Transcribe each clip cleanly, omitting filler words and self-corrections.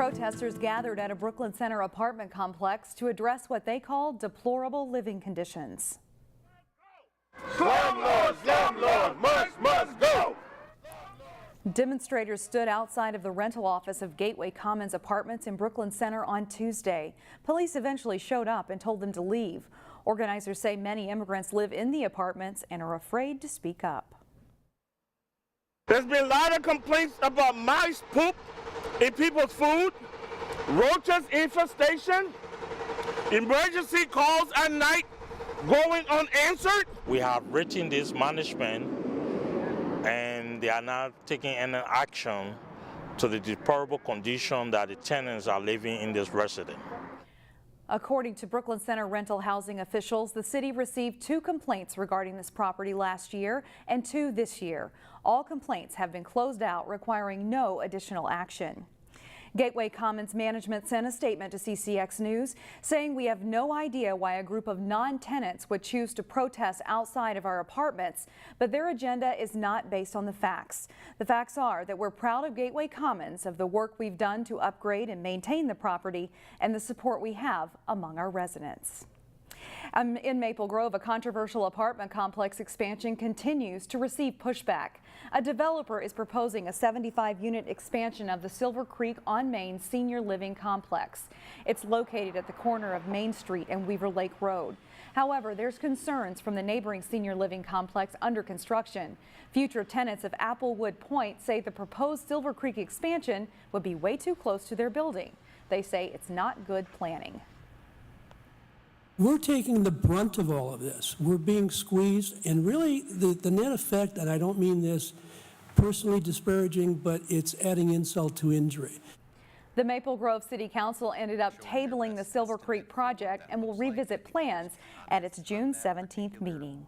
Protesters gathered at a Brooklyn Center apartment complex to address what they call deplorable living conditions. Slumlord, must go! Demonstrators stood outside of the rental office of Gateway Commons Apartments in Brooklyn Center on Tuesday. Police eventually showed up and told them to leave. Organizers say many immigrants live in the apartments and are afraid to speak up. There's been a lot of complaints about mice poop in people's food, roaches infestation, emergency calls at night going unanswered. We have written this management and they are not taking any action to the deplorable condition that the tenants are living in this residence. According to Brooklyn Center rental housing officials, the city received 2 complaints regarding this property last year and 2 this year. All complaints have been closed out, requiring no additional action. Gateway Commons management sent a statement to CCX News saying, "We have no idea why a group of non-tenants would choose to protest outside of our apartments, but their agenda is not based on the facts. The facts are that we're proud of Gateway Commons, of the work we've done to upgrade and maintain the property, and the support we have among our residents." In Maple Grove, a controversial apartment complex expansion continues to receive pushback. A developer is proposing a 75-unit expansion of the SilverCreek on Main Senior Living Complex. It's located at the corner of Main Street and Weaver Lake Road. However, there's concerns from the neighboring senior living complex under construction. Future tenants of APPLEWOOD POINTE say the proposed SilverCreek expansion would be way too close to their building. They say it's not good planning. We're taking the brunt of all of this. We're being squeezed, and really the net effect, and I don't mean this personally disparaging, but it's adding insult to injury. The Maple Grove City Council ended up tabling the SilverCreek project and will revisit plans at its June 17th meeting.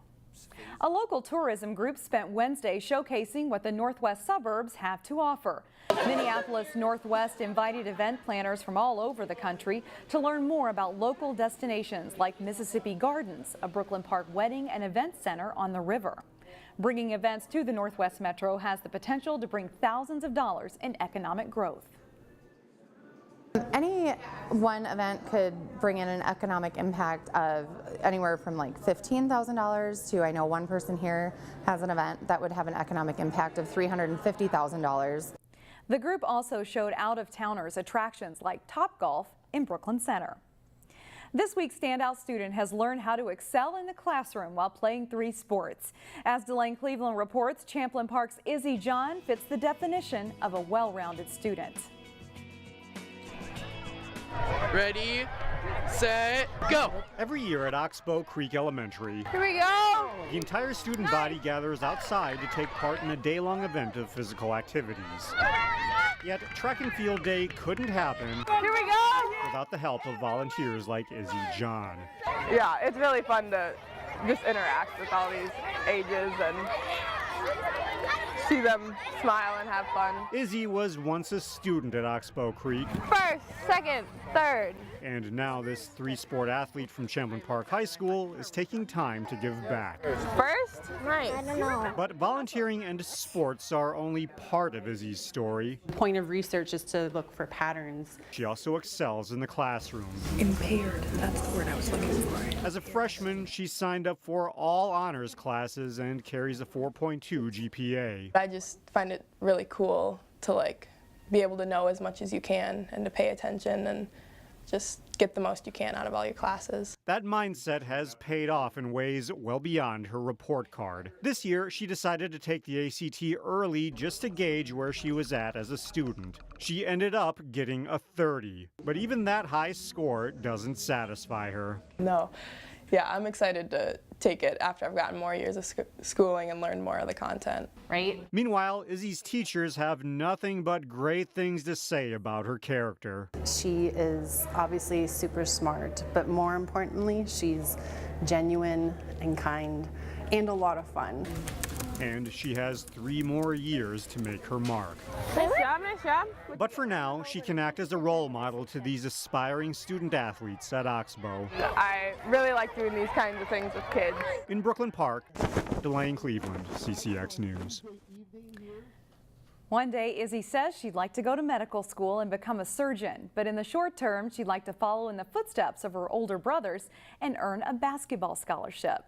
A local tourism group spent Wednesday showcasing what the Northwest suburbs have to offer. Minneapolis Northwest invited event planners from all over the country to learn more about local destinations like Mississippi Gardens, a Brooklyn Park wedding and event center on the river. Bringing events to the Northwest Metro has the potential to bring thousands of dollars in economic growth. Any one event could bring in an economic impact of anywhere from like $15,000 to, I know one person here has an event that would have an economic impact of $350,000. The group also showed out-of-towners attractions like Topgolf in Brooklyn Center. This week's Standout student has learned how to excel in the classroom while playing 3 sports. As Delane Cleveland reports, Champlin Park's Izzy John fits the definition of a well-rounded student. Ready, set, go! Every year at Oxbow Creek Elementary, here we go! The entire student body gathers outside to take part in a day-long event of physical activities. Yet track and field day couldn't happen here we go! Without the help of volunteers like Izzy John. Yeah, it's really fun to just interact with all these ages and see them smile and have fun. Izzy was once a student at Oxbow Creek. First, second, third. And now this 3-sport athlete from Champlin Park High School is taking time to give back. First? Nice. I don't know. But volunteering and sports are only part of Izzy's story. The point of research is to look for patterns. She also excels in the classroom. Impaired, that's the word I was looking for. As a freshman, she signed up for all honors classes and carries a 4.2 GPA. I just find it really cool to be able to know as much as you can and to pay attention and just get the most you can out of all your classes. That mindset has paid off in ways well beyond her report card. This year, she decided to take the ACT early just to gauge where she was at as a student. She ended up getting a 30, but even that high score doesn't satisfy her. No. Yeah, I'm excited to take it after I've gotten more years of schooling and learned more of the content. Right? Meanwhile, Izzy's teachers have nothing but great things to say about her character. She is obviously super smart, but more importantly, she's genuine and kind and a lot of fun. And she has 3 more years to make her mark. Nice job, nice job. But for now, she can act as a role model to these aspiring student athletes at Oxbow. I really like doing these kinds of things with kids. In Brooklyn Park, Delane Cleveland, CCX News. One day, Izzy says she'd like to go to medical school and become a surgeon, but in the short term, she'd like to follow in the footsteps of her older brothers and earn a basketball scholarship.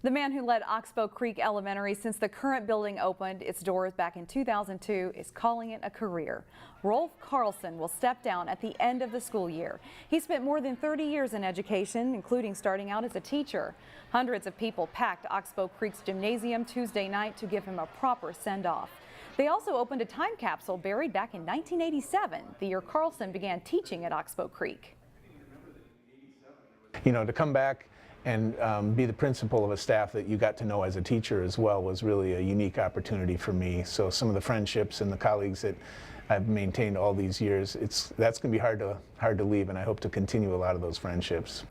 The man who led Oxbow Creek Elementary since the current building opened its doors back in 2002 is calling it a career. Rolf Carlson will step down at the end of the school year. He spent more than 30 years in education, including starting out as a teacher. Hundreds of people packed Oxbow Creek's gymnasium Tuesday night to give him a proper send-off. They also opened a time capsule buried back in 1987, the year Carlson began teaching at Oxbow Creek. You know, to come back and be the principal of a staff that you got to know as a teacher as well was really a unique opportunity for me. So some of the friendships and the colleagues that I've maintained all these years, that's going to be hard to leave, and I hope to continue a lot of those friendships.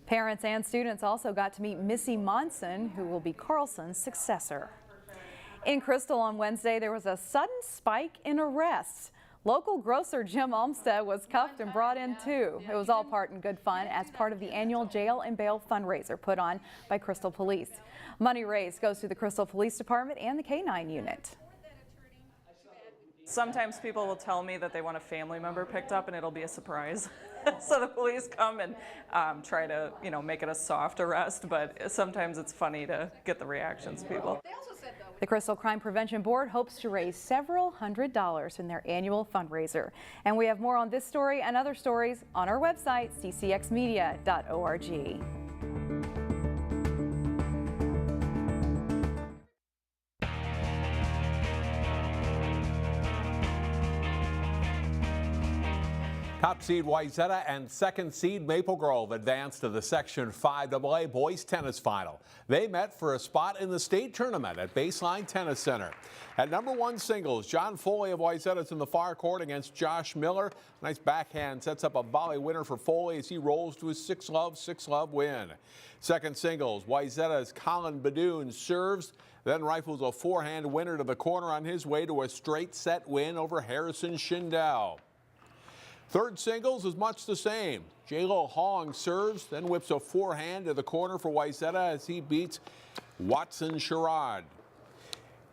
Parents and students also got to meet Missy Monson, who will be Carlson's successor. In Crystal on Wednesday, there was a sudden spike in arrests. Local grocer Jim Olmstead was cuffed and brought in too. It was all part in good fun as part of the annual jail and bail fundraiser put on by Crystal Police. Money raised goes to the Crystal Police Department and the K-9 unit. Sometimes people will tell me that they want a family member picked up and it'll be a surprise. So the police come and try to, make it a soft arrest, but sometimes it's funny to get the reactions of people. The Crystal Crime Prevention Board hopes to raise several $100s in their annual fundraiser. And we have more on this story and other stories on our website, ccxmedia.org. Top seed WAYZATA and second seed Maple Grove advanced to the Section 5 AA Boys Tennis Final. They met for a spot in the state tournament at Baseline Tennis Center. At number 1 singles, John Foley of WAYZATA is in the far court against Josh Miller. Nice backhand sets up a volley winner for Foley as he rolls to his 6-love win. Second singles, WAYZATA's Colin Badoon serves, then rifles a forehand winner to the corner on his way to a straight set win over Harrison Schindel. Third singles is much the same. J-Lo Hong serves, then whips a forehand to the corner for WAYZATA as he beats Watson Sherrod.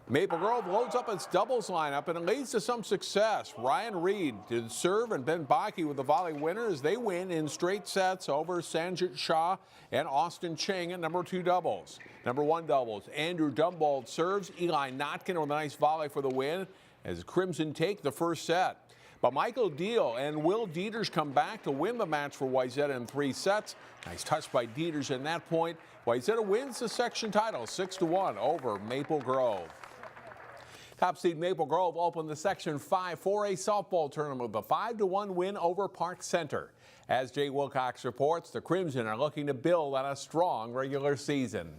Maple Grove loads up its doubles lineup and it leads to some success. Ryan Reed did serve and Ben Baki with the volley winner as they win in straight sets over Sanjit Shah and Austin Chang at number 2 doubles. Number 1 doubles, Andrew Dumbold serves, Eli Notkin with a nice volley for the win as Crimson take the first set. But Michael Deal and Will Dieters come back to win the match for WAYZATA in 3 sets. Nice touch by Dieters at that point. WAYZATA wins the section title 6-1 over Maple Grove. Top seed Maple Grove opened the Section 5 4A softball tournament with a 5-1 win over Park Center. As Jay Wilcox reports, the Crimson are looking to build on a strong regular season.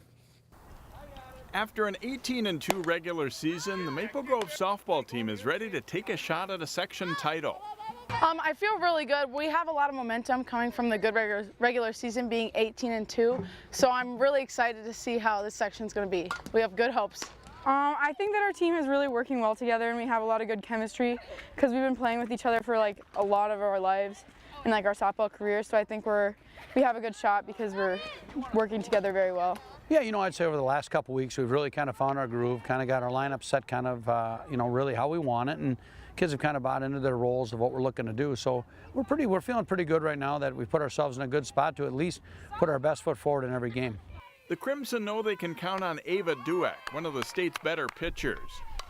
After an 18-2 regular season, the Maple Grove softball team is ready to take a shot at a section title. I feel really good. We have a lot of momentum coming from the good regular season being 18-2, so I'm really excited to see how this section's going to be. We have good hopes. I think that our team is really working well together and we have a lot of good chemistry because we've been playing with each other for like a lot of our lives and like our softball careers, so I think we have a good shot because we're working together very well. Yeah, I'd say over the last couple weeks we've really kind of found our groove, kind of got our lineup set kind of, really how we want it, and kids have kind of bought into their roles of what we're looking to do. So we're feeling pretty good right now that we put ourselves in a good spot to at least put our best foot forward in every game. The Crimson know they can count on Ava Dueck, one of the state's better pitchers,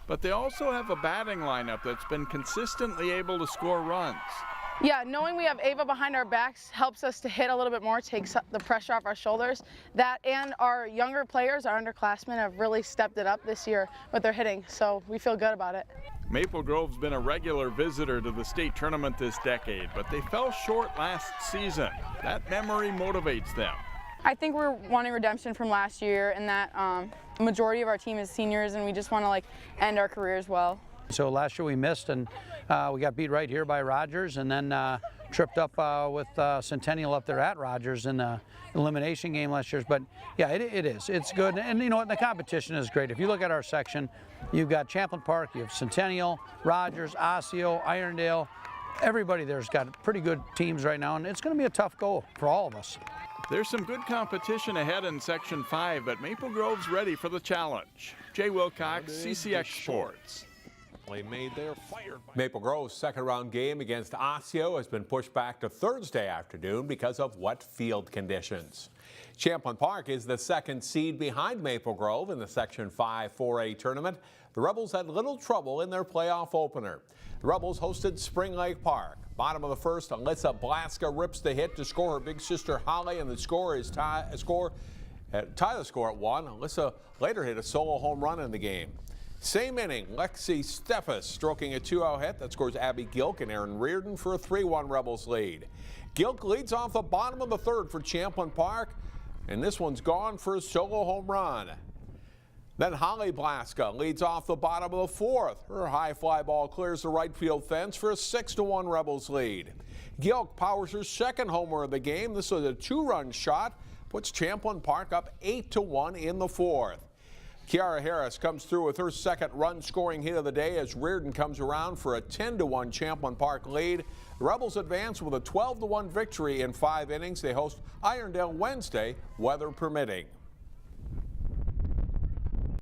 but they also have a batting lineup that's been consistently able to score runs. Yeah, knowing we have Ava behind our backs helps us to hit a little bit more, takes the pressure off our shoulders. That and our younger players, our underclassmen, have really stepped it up this year with their hitting, so we feel good about it. Maple Grove's been a regular visitor to the state tournament this decade, but they fell short last season. That memory motivates them. I think we're wanting redemption from last year and that the majority of our team is seniors and we just want to end our careers well. So last year we missed and we got beat right here by Rogers and then tripped up with Centennial up there at Rogers in the elimination game last year. But yeah, it is. It's good. And the competition is great. If you look at our section, you've got Champlin Park, you have Centennial, Rogers, Osseo, Irondale. Everybody there's got pretty good teams right now, and it's going to be a tough go for all of us. There's some good competition ahead in Section 5, but Maple Grove's ready for the challenge. Jay Wilcox, CCX Sports. apparently made their fired. Maple Grove's second-round game against Osseo has been pushed back to Thursday afternoon because of wet field conditions. Champlin Park is the second seed behind Maple Grove in the Section 5 4A tournament. The Rebels had little trouble in their playoff opener. The Rebels hosted Spring Lake Park. Bottom of the first, Alyssa Blaska rips the hit to score her big sister Holly, and the score is tie the score at 1. Alyssa later hit a solo home run in the game. Same inning, Lexi Steffes stroking a 2-0 hit that scores Abby Gilk and Aaron Reardon for a 3-1 Rebels lead. Gilk leads off the bottom of the third for Champlin Park, and this one's gone for a solo home run. Then Holly Blaska leads off the bottom of the fourth. Her high fly ball clears the right field fence for a 6-1 Rebels lead. Gilk powers her second homer of the game. This was a 2-run shot, puts Champlin Park up 8-1 in the fourth. Kiara Harris comes through with her second run-scoring hit of the day as Reardon comes around for a 10-1 Champlin Park lead. The Rebels advance with a 12-1 victory in 5 innings. They host Irondale Wednesday, weather permitting.